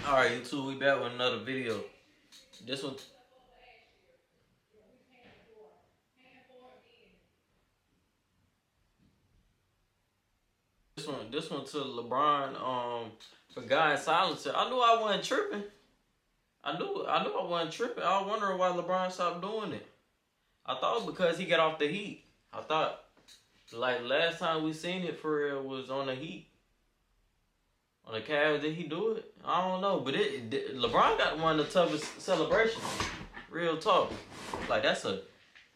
Alright, YouTube, we back with another video. This one. This one to LeBron, for God silencer. I knew I wasn't tripping. I knew I wasn't tripping. I was wondering why LeBron stopped doing it. I thought because he got off the Heat. I thought, like, last time we seen it for real was on the Heat. On the Cavs, did he do it? I don't know, but LeBron got one of the toughest celebrations. Real talk. Like, that's a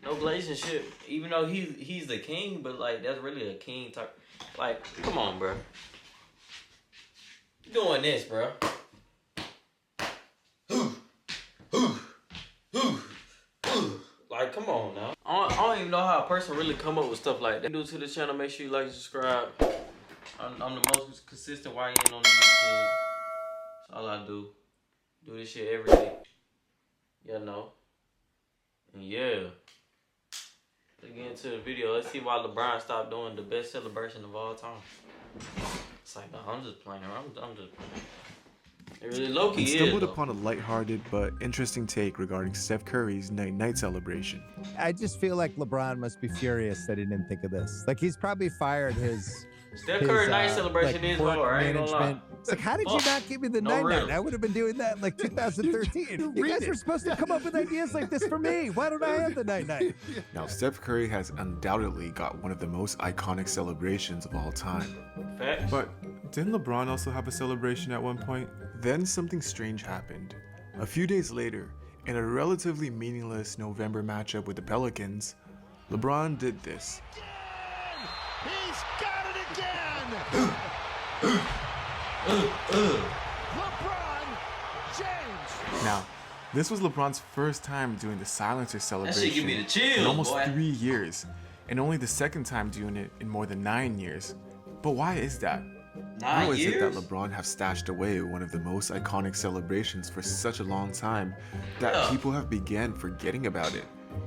no relationship. Even though he's the king, but like that's really a king type. Like, come on, bro. You doing this, bro? Like, come on now. I don't even know how a person really come up with stuff like that. New to the channel, make sure you like and subscribe. I'm the most consistent YN on the YouTube. That's all I do. Do this shit every day. You know. And yeah. Let's get into the video. Let's see why LeBron stopped doing the best celebration of all time. It's like, no, I'm just playing. I'm just playing. It really low-key is, stumbled upon a lighthearted but interesting take regarding Steph Curry's night-night celebration. I just feel like LeBron must be furious that he didn't think of this. Like, he's probably fired his Steph Curry night celebration is hard. I ain't gonna lie. It's like, how did you not give me the night-night? I would have been doing that in like 2013. You guys were supposed to come up with ideas like this for me. Why don't I have the night-night? Now, Steph Curry has undoubtedly got one of the most iconic celebrations of all time. Facts. But didn't LeBron also have a celebration at one point? Then something strange happened. A few days later, in a relatively meaningless November matchup with the Pelicans, LeBron did this. He's got it again! LeBron James! Now, this was LeBron's first time doing the silencer celebration that shit give me the chills, in almost boy. 3 years, and only the second time doing it in more than 9 years. But why is that? 9 How is years? it that LeBron have stashed away one of the most iconic celebrations for such a long time that people have began forgetting about it?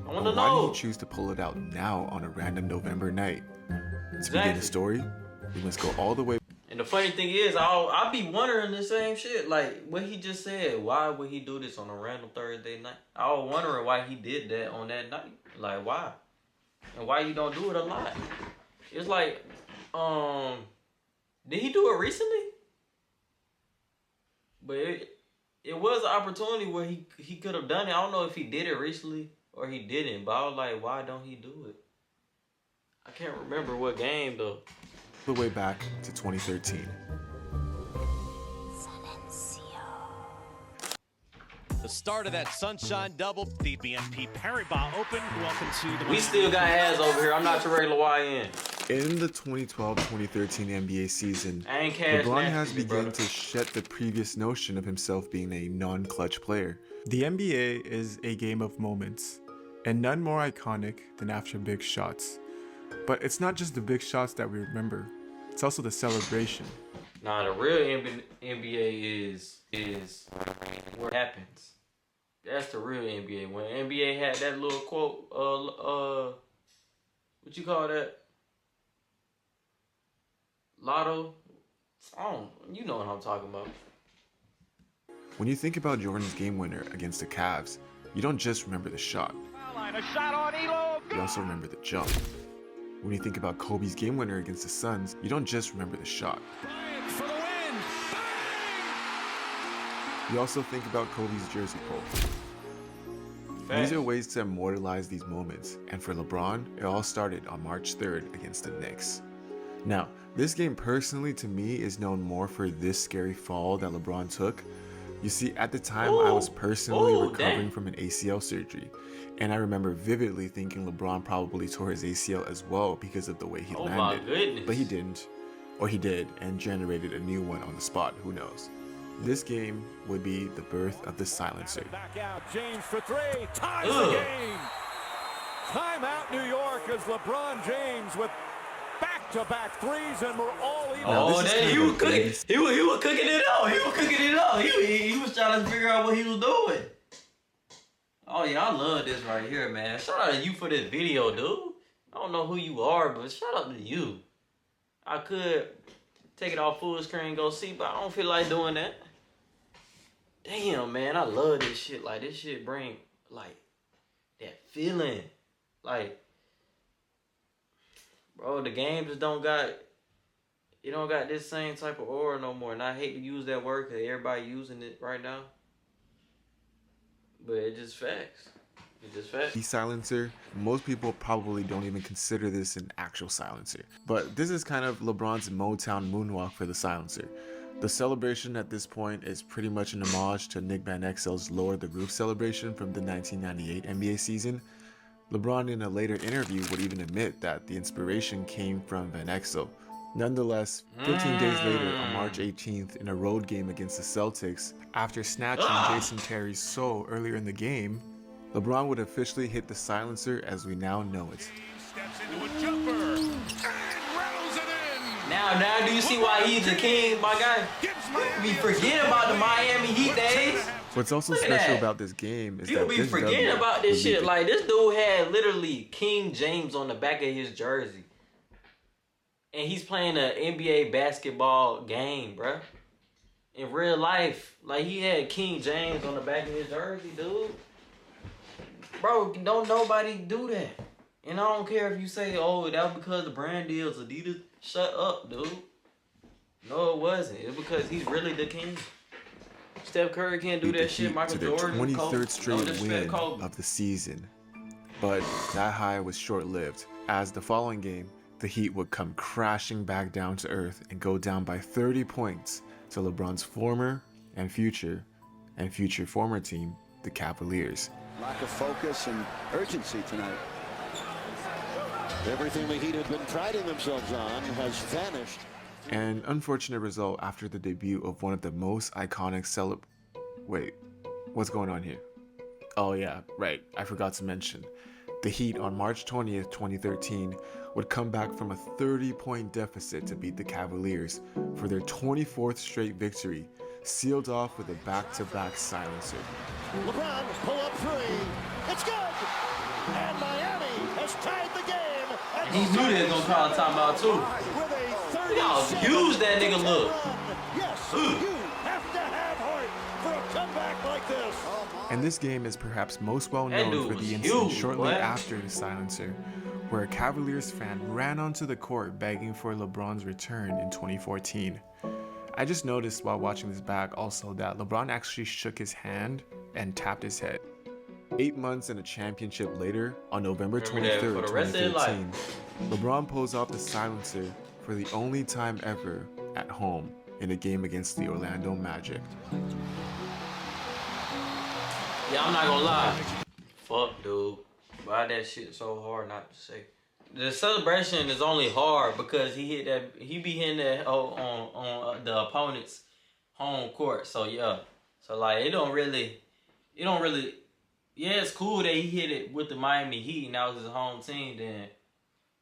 I want to And why know. did he choose to pull it out now on a random November night? To Exactly. begin the story, we must go all the way. And the funny thing is, I be wondering the same shit. Like, what he just said, why would he do this on a random Thursday night? I was wondering why he did that on that night. Like, why? And why you don't do it a lot? It's like, did he do it recently? But it was an opportunity where he could have done it. I don't know if he did it recently or he didn't, but I was like, why don't he do it? I can't remember what game though. The way back to 2013. The start of that sunshine double. The BNP Paribas Open. Welcome to the... We still got ads over here. I'm not your regular YN. In the 2012-2013 NBA season, I ain't cash LeBron nasty, has begun brother. to shed the previous notion of himself being a non-clutch player. The NBA is a game of moments, and none more iconic than after big shots. But it's not just the big shots that we remember, it's also the celebration. Nah, the real NBA is what happens. That's the real NBA. When NBA had that little quote, what you call that? Lotto? You know what I'm talking about. When you think about Jordan's game winner against the Cavs, you don't just remember the shot. A shot on Elo. You also remember the jump. When you think about Kobe's game winner against the Suns, you don't just remember the shot. Bryant for the win. You also think about Kobe's jersey pull. Facts. These are ways to immortalize these moments, and for LeBron, it all started on March 3rd against the Knicks. Now, this game personally to me is known more for this scary fall that LeBron took. You see, at the time I was personally recovering from an ACL surgery, and I remember vividly thinking LeBron probably tore his ACL as well because of the way he landed. My goodness. But he didn't, or he did, and generated a new one on the spot, who knows. This game would be the birth of the silencer. Back out. James for three. Ties the game. Timeout New York as LeBron James with back-to-back threes, and we're all even. Oh, then he was cooking. He was cooking it up. He was cooking it up. He was trying to figure out what he was doing. Oh yeah, I love this right here, man. Shout out to you for this video, dude. I don't know who you are, but shout out to you. I could take it off full screen and go see, but I don't feel like doing that. damn, man, I love this shit. Like, this shit bring, like, that feeling. Like, bro, the game just don't got, it don't got this same type of aura no more. And I hate to use that word because everybody using it right now. But it's just facts. It's just facts. The silencer, most people probably don't even consider this an actual silencer. But this is kind of LeBron's Motown moonwalk for the silencer. The celebration at this point is pretty much an homage to Nick Van Exel's Lower the Roof celebration from the 1998 NBA season. LeBron in a later interview would even admit that the inspiration came from Van Exel. Nonetheless, 15 days later, on March 18th, in a road game against the Celtics, after snatching Jason Terry's soul earlier in the game, LeBron would officially hit the silencer as we now know it. Steps into a jumper and rattles it in. Now do you see why he's the king, my guy? We forget about the Miami Heat days. What's also special about this game is People that be this forgetting W about this would be shit. the- Like, this dude had literally King James on the back of his jersey. And he's playing an NBA basketball game, bruh. In real life. Like, he had King James on the back of his jersey, dude. Bro, don't nobody do that. And I don't care if you say, oh, that was because the brand deals, Adidas. Shut up, dude. No, it wasn't. It's because he's really the king. Steph Curry can't do beat the that shit. Heat Michael to their Jordan, 23rd Kobe. straight No disrespect, win Kobe. of the season. But that high was short-lived, as the following game, the Heat would come crashing back down to earth and go down by 30 points to LeBron's former future former team, the Cavaliers. Lack of focus and urgency tonight. Everything the Heat have been priding themselves on has vanished. An unfortunate result after the debut of one of the most iconic Wait, what's going on here? Oh yeah, right, I forgot to mention. The Heat on March 20th, 2013 would come back from a 30-point deficit to beat the Cavaliers for their 24th straight victory, sealed off with a back-to-back silencer. LeBron, pull up three. It's good! And Miami has tied the game. He knew they was gonna call a timeout too. Y'all use that nigga look. Yes, you have to have heart for a comeback like this. And this game is perhaps most well That known dude for was the incident huge, shortly boy. after the silencer, where a Cavaliers fan ran onto the court begging for LeBron's return in 2014. I just noticed while watching this back also that LeBron actually shook his hand and tapped his head. 8 months and a championship later, on November Remember that 23rd, for the rest of his life. 2013, LeBron pulls off the silencer for the only time ever at home in a game against the Orlando Magic. Yeah, I'm not gonna lie. Fuck, dude. Why that shit so hard not to say? The celebration is only hard because he be hitting that on the opponent's home court. So yeah, so like it don't really. Yeah, it's cool that he hit it with the Miami Heat and that was his home team then,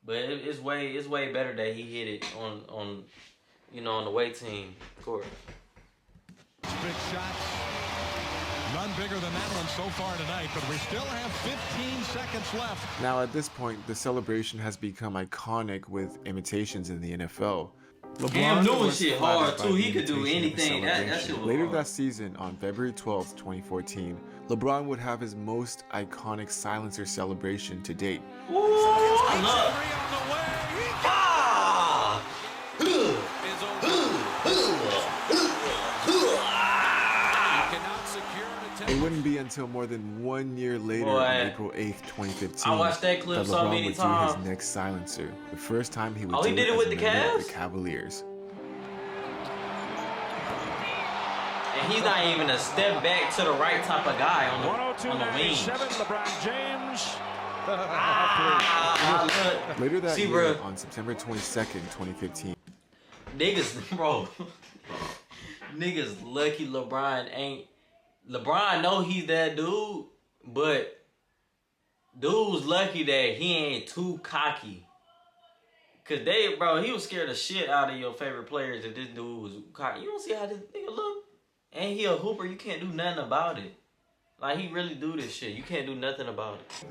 but it's way better that he hit it on on the away team court. Big shots. None bigger than that one so far tonight, but we still have 15 seconds left. Now at this point, the celebration has become iconic with imitations in the NFL. Cam Newton was shit flattered hard by too. the He could do imitation of the anything. That celebration. shit was Later hard. that season, on February 12th, 2014, LeBron would have his most iconic silencer celebration to date. Ooh, I love. Three on the way. Ah! It wouldn't be until more than 1 year later, Boy. on April 8th, 2015, I watched that clip so LeBron many would times. do his next silencer. The first time he would Oh, do he did it as with a the member of Cavs? the Cavaliers. And he's not even a step back to the right type of guy on the wing. 102.97, LeBron James. Ah, Later that See, year, bro. on September 22nd, 2015, niggas, bro. Niggas lucky LeBron ain't. LeBron know he's that dude, but dude's lucky that he ain't too cocky. Cause he was scared the shit out of your favorite players if this dude was cocky. You don't see how this nigga look? And he a hooper, you can't do nothing about it. Like, he really do this shit. You can't do nothing about it.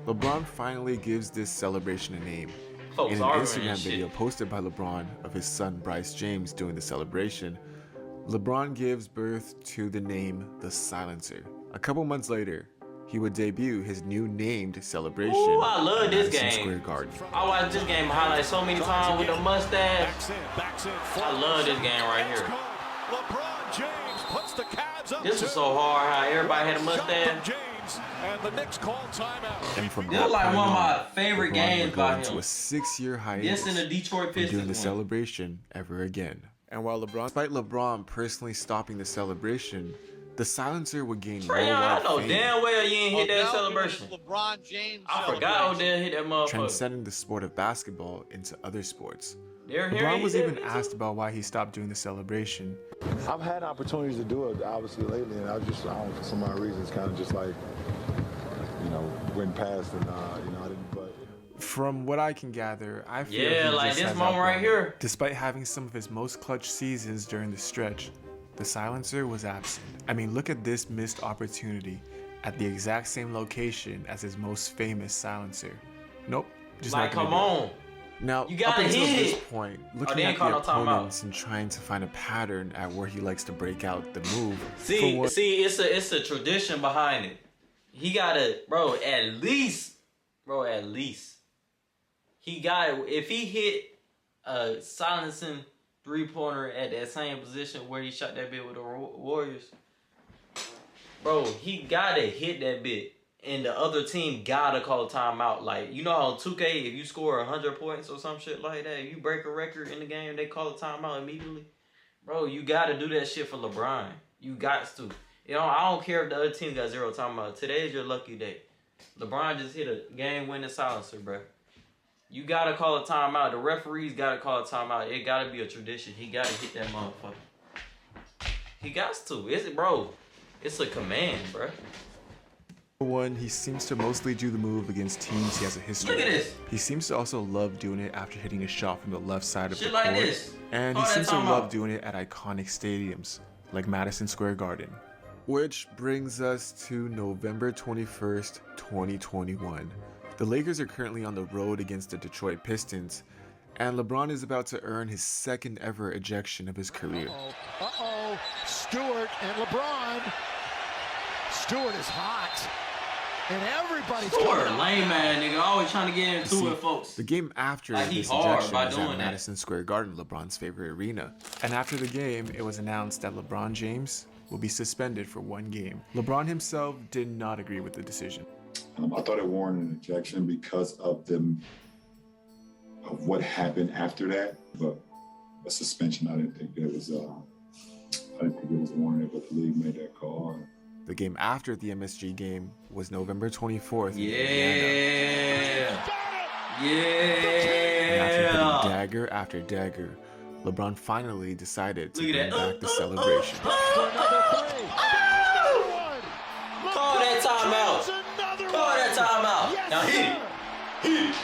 LeBron finally gives this celebration a name. Folks In an arguing Instagram and video shit. posted by LeBron of his son Bryce James during the celebration, LeBron gives birth to the name The Silencer. A couple months later, he would debut his new named celebration. Ooh, I love at this Madison game. Square Garden. I watched this game highlights so many times with the mustache. I love this game right here. LeBron James puts the Cavs up. This was so hard how everybody had a mustache. And the Knicks call timeout. And from This that is like point one of my on, favorite LeBron games would go by into him. a 6-year hiatus This and the Detroit from Pistons doing the win. celebration ever again. And while despite LeBron personally stopping the celebration, the silencer would gain Trae Young, I worldwide know fame, damn well you ain't hit that celebration. LeBron James. I forgot Odell hit that motherfucker. transcending the sport of basketball into other sports. Here, LeBron was he even did, asked about why he stopped doing the celebration. I've had opportunities to do it, obviously, lately, and I don't, for some odd reasons, kind of just like, went past and, I didn't, but... From what I can gather, I feel Yeah, he like just this has moment right outgrown it. here. Despite having some of his most clutch seasons during the stretch, the silencer was absent. I mean, look at this missed opportunity at the exact same location as his most famous silencer. Nope, just Like, not gonna come do it. on. Now, You up gotta until hit this it. point, they looking ain't at call the no timeout. opponents and trying to find a pattern at where he likes to break out the move. See, for what- it's a tradition behind it. He gotta, bro, at least. He got, if he hit a silencing three-pointer at that same position where he shot that bit with the Warriors, bro, he gotta hit that bit. And the other team gotta call a timeout. Like, you know how on 2K, if you score 100 points or some shit like that, if you break a record in the game, they call a timeout immediately. Bro, you gotta do that shit for LeBron. You got to. I don't care if the other team got 0 timeout. Today's your lucky day. LeBron just hit a game-winning silencer, bro. You gotta call a timeout. The referees gotta call a timeout. It gotta be a tradition. He gotta hit that motherfucker. He got to. It's a command, bro. One, he seems to mostly do the move against teams he has a history Look at with. this. He seems to also love doing it after hitting a shot from the left side of Shit the like court. this. And Oh, he that seems to timeout. love doing it at iconic stadiums like Madison Square Garden. Which brings us to November 21st, 2021. The Lakers are currently on the road against the Detroit Pistons, and LeBron is about to earn his second ever ejection of his career. Uh-oh. Stewart and LeBron. Stewart is hot. And everybody's Sure, coming lame man, nigga. Always trying to get into See, it, folks. The game after Like, he this hard ejection by was doing at that. Madison Square Garden, LeBron's favorite arena. And after the game, it was announced that LeBron James will be suspended for 1 game. LeBron himself did not agree with the decision. I thought it warranted an ejection because of what happened after that, but a suspension, I didn't think it was warranted, but the league made that call. The game after the MSG game was November 24th in Indiana. And after hitting Yeah. dagger after dagger, LeBron finally decided to Look bring at that. back the celebration. Call that timeout. Call that timeout. Now hit it.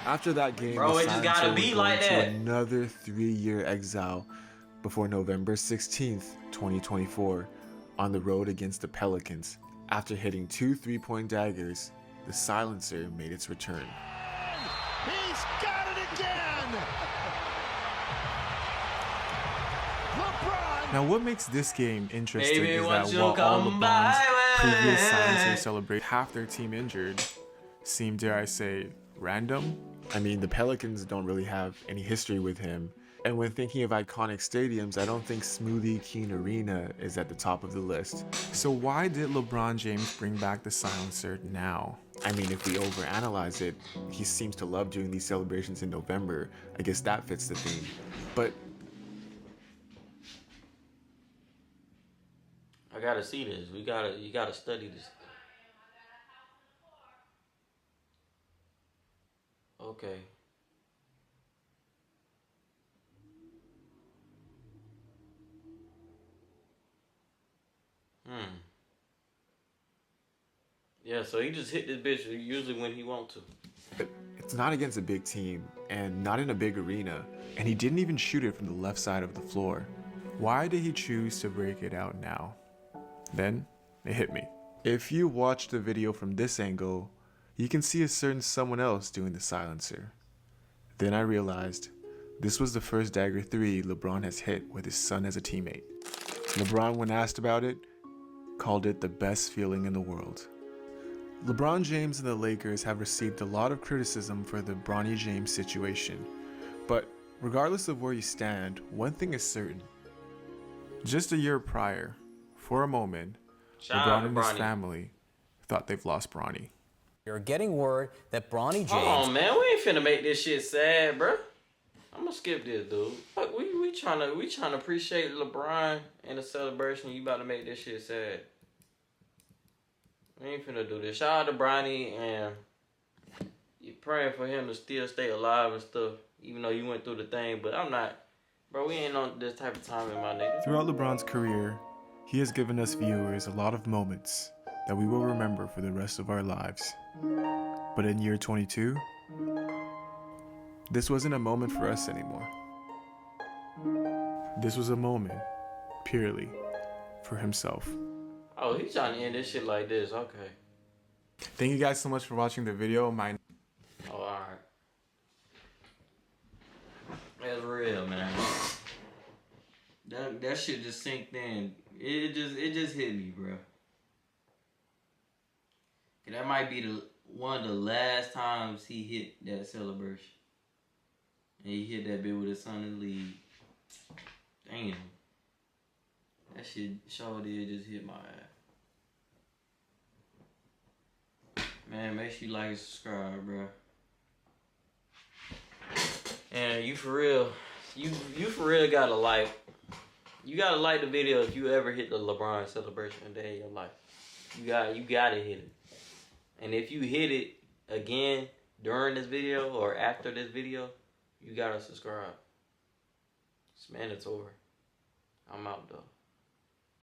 After that game, Bro, the it just gotta silencer be would go like into that. another 3-year exile before November 16th, 2024, on the road against the Pelicans. After hitting 2 3-point daggers, the silencer made its return. He's got it again. LeBron. Now, what makes this game interesting Baby, is won't that you while all come by LeBron's me? previous silencer celebrate half their team injured seem, dare I say, random. I mean, the Pelicans don't really have any history with him. And when thinking of iconic stadiums, I don't think Smoothie King Arena is at the top of the list. So why did LeBron James bring back the silencer now? I mean, if we overanalyze it, he seems to love doing these celebrations in November. I guess that fits the theme. But I gotta see this. You gotta study this. Okay. Yeah, so he just hit this bitch usually when he want to. it's not against a big team and not in a big arena, and he didn't even shoot it from the left side of the floor. Why did he choose to break it out now? Then it hit me. If you watch the video from this angle, you can see a certain someone else doing the silencer. Then I realized This was the first dagger 3 LeBron has hit with his son as a teammate. LeBron, when asked about it, called it the best feeling in the world. LeBron James and the Lakers have received a lot of criticism for the Bronny James situation, but regardless of where you stand, one thing is certain. Just a year prior, for a moment, LeBron and his family thought they've lost Bronny. You're getting word that Bronny James... Hold on, man. We ain't finna make this shit sad, bro. I'm gonna skip this, dude. Fuck, we trying to appreciate LeBron and the celebration. You about to make this shit sad. We ain't finna do this. Shout out to Bronny, and you praying for him to still stay alive and stuff, even though you went through the thing. But I'm not, bro. We ain't on this type of time in my nigga. Throughout LeBron's career, he has given us viewers a lot of moments that we will remember for the rest of our lives. But in year 22, this wasn't a moment for us anymore. This was a moment purely for himself. Oh, he's trying to end this shit like this. Okay. Thank you guys so much for watching the video. Oh, alright. That's real, man. That shit just sinked in. It just hit me, bro. That might be one of the last times he hit that celebration. And he hit that bit with his son in the league. Damn. That shit sure did just hit my ass. Man, make sure you like and subscribe, bro. And you for real, you for real gotta like. You gotta like the video if you ever hit the LeBron celebration a day in your life. You gotta hit it. And if you hit it again during this video or after this video, you gotta subscribe. It's mandatory. I'm out though.